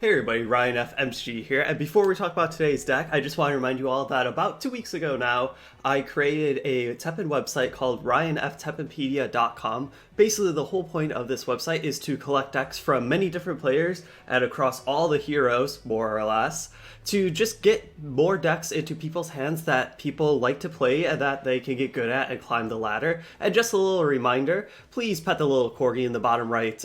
Hey everybody, Ryan FMG here, and before we talk about today's deck, I just want to remind you all that about 2 weeks ago now, I created a Teppen website called ryanfteppenpedia.com. Basically, the whole point of this website is to collect decks from many different players and across all the heroes, more or less, to just get more decks into people's hands that people like to play and that they can get good at and climb the ladder. And just a little reminder, please pet the little corgi in the bottom right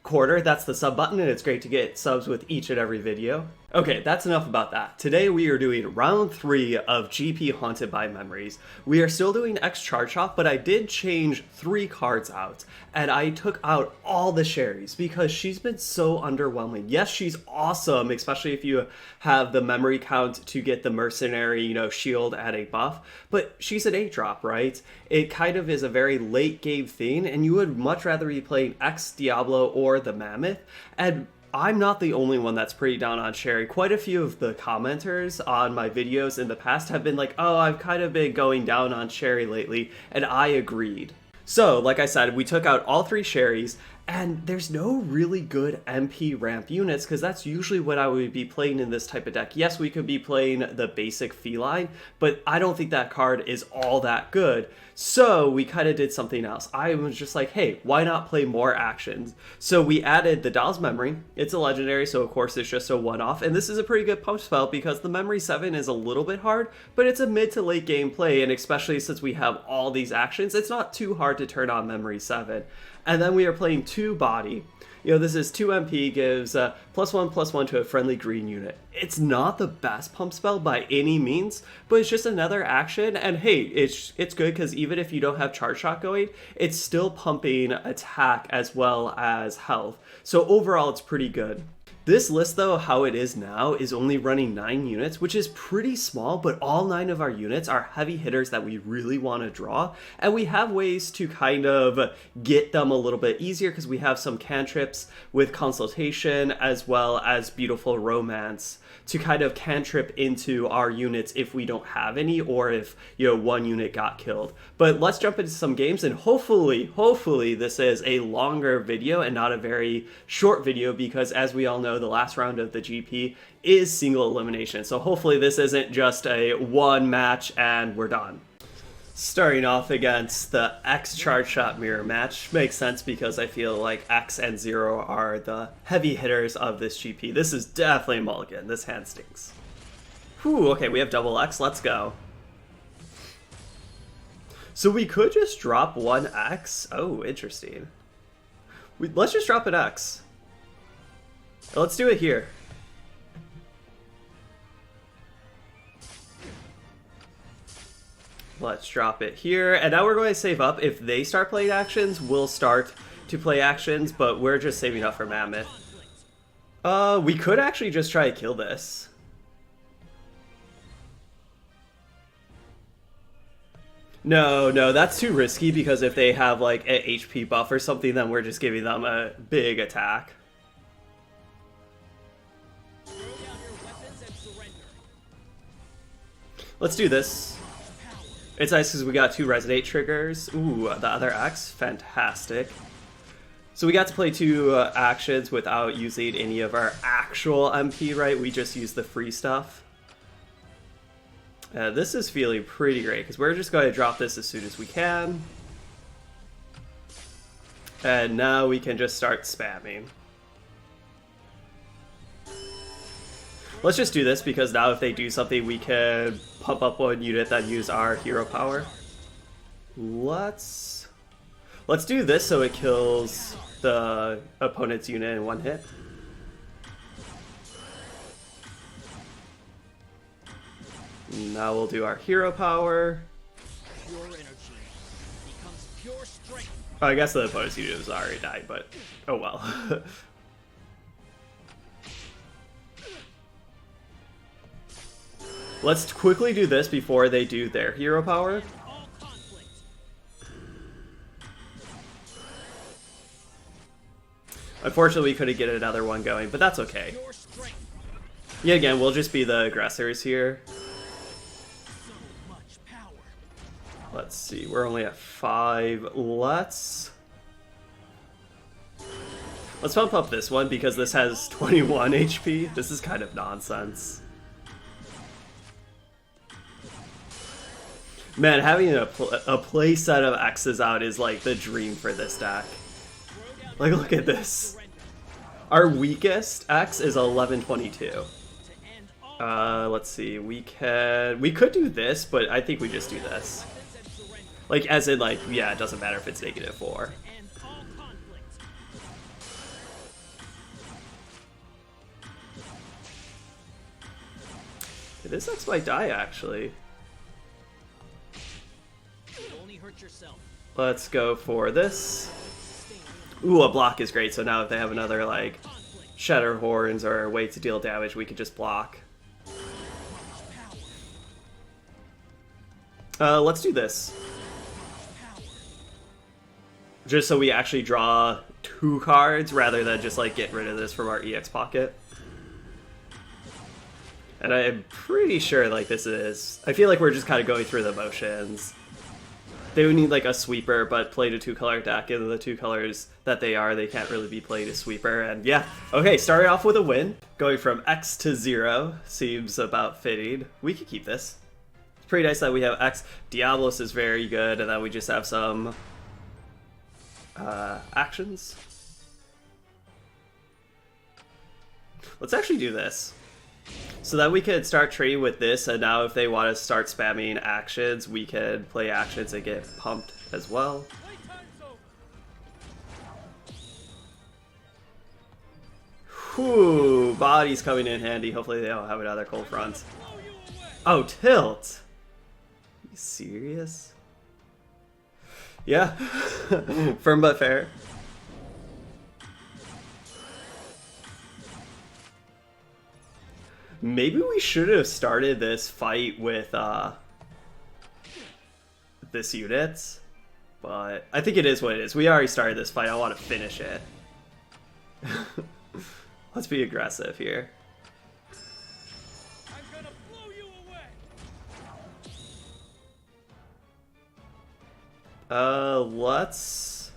quarter. That's the sub button, and it's great to get subs with each and every video. Okay, that's enough about that. Today we are doing round 3 of GP Haunted by Memories. We are still doing X Charge Shot, but I did change 3 cards out, and I took out all the Sherries because she's been so underwhelming. Yes, she's awesome, especially if you have the memory count to get the mercenary, shield at a buff, but she's an 8-drop, right? It kind of is a very late game thing, and you would much rather be playing X Diablo or the Mammoth, and I'm not the only one that's pretty down on Sherry. Quite a few of the commenters on my videos in the past have been like, oh, I've kind of been going down on Sherry lately, and I agreed. So, like I said, we took out all 3 Sherries, and there's no really good MP ramp units, because that's usually what I would be playing in this type of deck. Yes, we could be playing the basic Feline, but I don't think that card is all that good. So we kind of did something else. I was just like, hey, why not play more actions? So we added the Doll's Memory. It's a legendary, so of course it's just a one-off, and this is a pretty good pump spell because the Memory 7 is a little bit hard, but it's a mid to late game play, and especially since we have all these actions, it's not too hard to turn on Memory 7. And then we are playing 2 Body. This is 2 MP, gives +1/+1 to a friendly green unit. It's not the best pump spell by any means, but it's just another action, and hey, it's good because even if you don't have Charge Shot going, it's still pumping attack as well as health. So overall, it's pretty good. This list, though, how it is now, is only running 9 units, which is pretty small, but all 9 of our units are heavy hitters that we really want to draw, and we have ways to kind of get them a little bit easier because we have some cantrips with Consultation as well as Beautiful Romance to kind of cantrip into our units if we don't have any, or if, one unit got killed. But let's jump into some games, and hopefully this is a longer video and not a very short video, because as we all know, the last round of the GP is single elimination. So hopefully this isn't just a one match and we're done. Starting off against the X Charge Shot mirror match makes sense because I feel like X and 0 are the heavy hitters of this GP. This is definitely a mulligan. This hand stinks. Whew, okay, we have double X. Let's go. So we could just drop 1 X. Oh, interesting. Let's just drop an X. Let's do it here. Let's drop it here, and now we're going to save up. If they start playing actions, we'll start to play actions, but we're just saving up for Mammoth. We could actually just try to kill this. No, that's too risky, because if they have like an HP buff or something, then we're just giving them a big attack. Let's do this. It's nice because we got 2 Resonate triggers. Ooh, the other X, fantastic. So we got to play 2 actions without using any of our actual MP, right? We just used the free stuff. This is feeling pretty great because we're just going to drop this as soon as we can. And now we can just start spamming. Let's just do this because now if they do something, we can pump up 1 unit that use our hero power. Let's do this so it kills the opponent's unit in 1 hit. Now we'll do our hero power. Pure energy becomes pure strength. Oh, I guess the opponent's unit has already died, but oh well. Let's quickly do this before they do their hero power. Unfortunately, we couldn't get another one going, but that's okay. Yet again, we'll just be the aggressors here. Let's see, we're only at 5. Let's Let's pump up this one because this has 21 HP. This is kind of nonsense. Man, having a play set of X's out is like the dream for this deck. Like, look at this. Our weakest X is 1122. Let's see. We could do this, but I think we just do this. Like, as in, like, yeah, it doesn't matter if it's -4. This X might die, actually. Let's go for this. Ooh, a block is great, so now if they have another, like, Shatter Horns or a way to deal damage, we can just block. Let's do this. Just so we actually draw 2 cards, rather than just, like, get rid of this from our EX pocket. And I'm pretty sure, like, this is... I feel like we're just kind of going through the motions. They would need, like, a sweeper, but played a 2-color deck, and the 2 colors that they are, they can't really be played as sweeper, and yeah. Okay, starting off with a win. Going from X to 0 seems about fitting. We could keep this. It's pretty nice that we have X. Diablos is very good, and then we just have some... actions. Let's actually do this. So that we could start trading with this, and now if they want to start spamming actions, we can play actions and get pumped as well. Whew, body's coming in handy. Hopefully they don't have another cold front. Oh, tilt! Are you serious? Yeah. Firm but fair. Maybe we should have started this fight with this unit, but I think it is what it is. We already started this fight. I want to finish it. Let's be aggressive here. I'm gonna blow you away. Let's...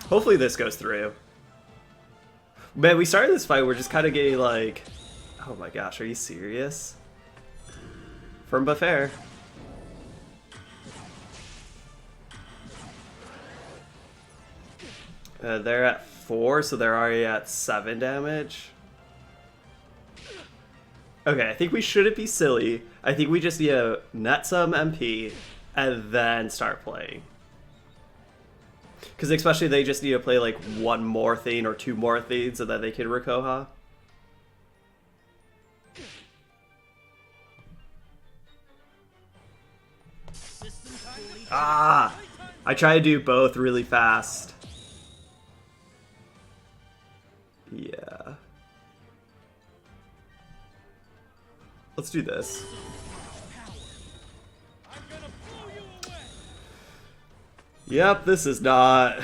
Hopefully this goes through. Man, we started this fight, we're just kind of getting like... Oh my gosh, are you serious? Firm but fair. They're at 4, so they're already at 7 damage. Okay, I think we shouldn't be silly. I think we just need to net some MP and then start playing. Because especially they just need to play like 1 more thing or 2 more things so that they can Rikoha. Ah! I try to do both really fast. Yeah. Let's do this. Yep, this is not...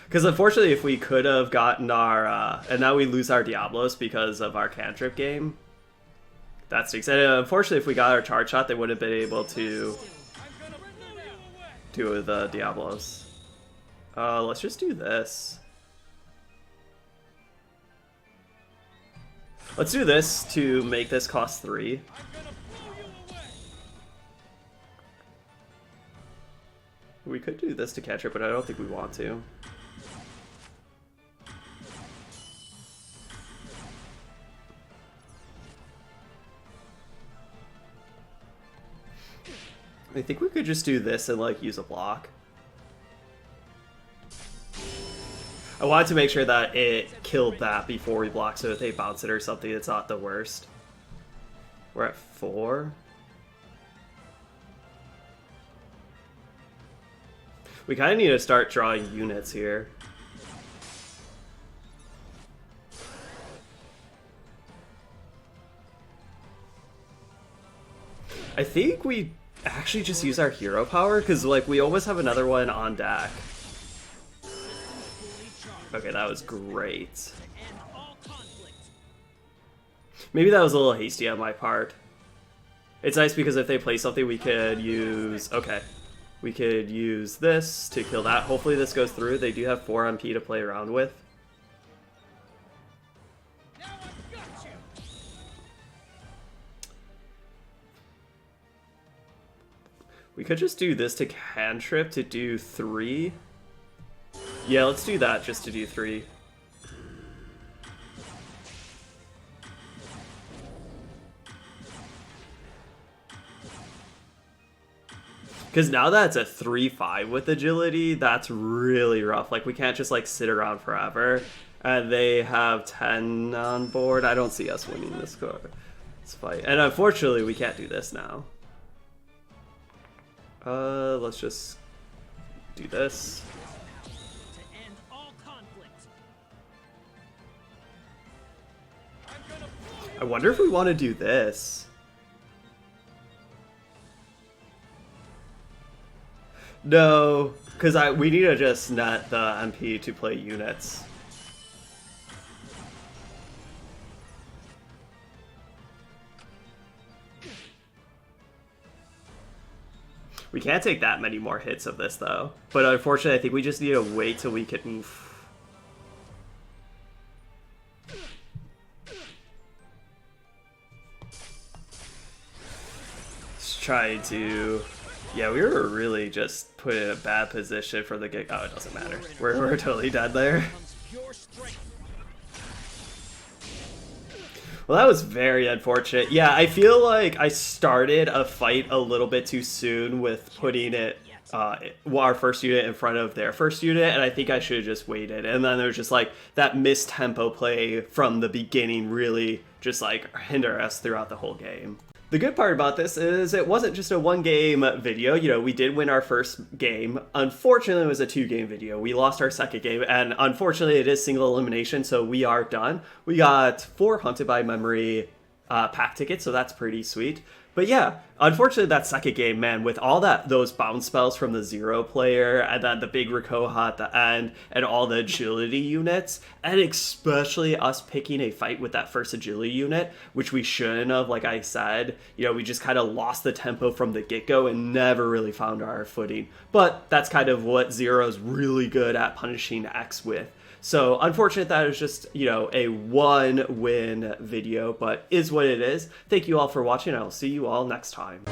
Because unfortunately if we could have gotten our... and now we lose our Diablos because of our cantrip game. That stinks. And unfortunately if we got our charge shot, they would have been able to do the Diablos. Let's just do this. Let's do this to make this cost 3. We could do this to catch it, but I don't think we want to. I think we could just do this and like use a block. I wanted to make sure that it killed that before we block, so if they bounce it or something, it's not the worst. We're at 4. We kind of need to start drawing units here. I think we actually just use our hero power, because like we always have another one on deck. Okay, that was great. Maybe that was a little hasty on my part. It's nice because if they play something we could use... Okay. We could use this to kill that. Hopefully this goes through. They do have 4 MP to play around with. Now I've got you. We could just do this to cantrip to do 3. Yeah, let's do that just to do 3. Because now that it's a 3-5 with agility, that's really rough. Like, we can't just, like, sit around forever. And they have 10 on board. I don't see us winning this fight. And unfortunately, we can't do this now. Let's just do this. To end all conflict. I wonder if we want to do this. No, because we need to just net the MP to play units. We can't take that many more hits of this though. But unfortunately, I think we just need to wait till we can. Let's try to. Yeah, we were really just put in a bad position for the gig. Oh, it doesn't matter. We're totally dead there. Well, that was very unfortunate. Yeah, I feel like I started a fight a little bit too soon with putting it, our first unit in front of their first unit, and I think I should have just waited. And then there was just like that missed tempo play from the beginning really just like hinder us throughout the whole game. The good part about this is it wasn't just a 1-game video. You know, we did win our first game. Unfortunately, it was a 2-game video. We lost our second game, and unfortunately, it is single elimination, so we are done. We got 4 Haunted by Memory pack tickets, so that's pretty sweet. But yeah, unfortunately, that second game, man, with all those bounce spells from the 0 player, and then the big Rakoha at the end, and all the agility units, and especially us picking a fight with that first agility unit, which we shouldn't have, like I said. You know, we just kind of lost the tempo from the get-go and never really found our footing. But that's kind of what Zero's really good at punishing X with. So unfortunate that it was just, you know, a 1-win video, but is what it is. Thank you all for watching. I'll see you all next time.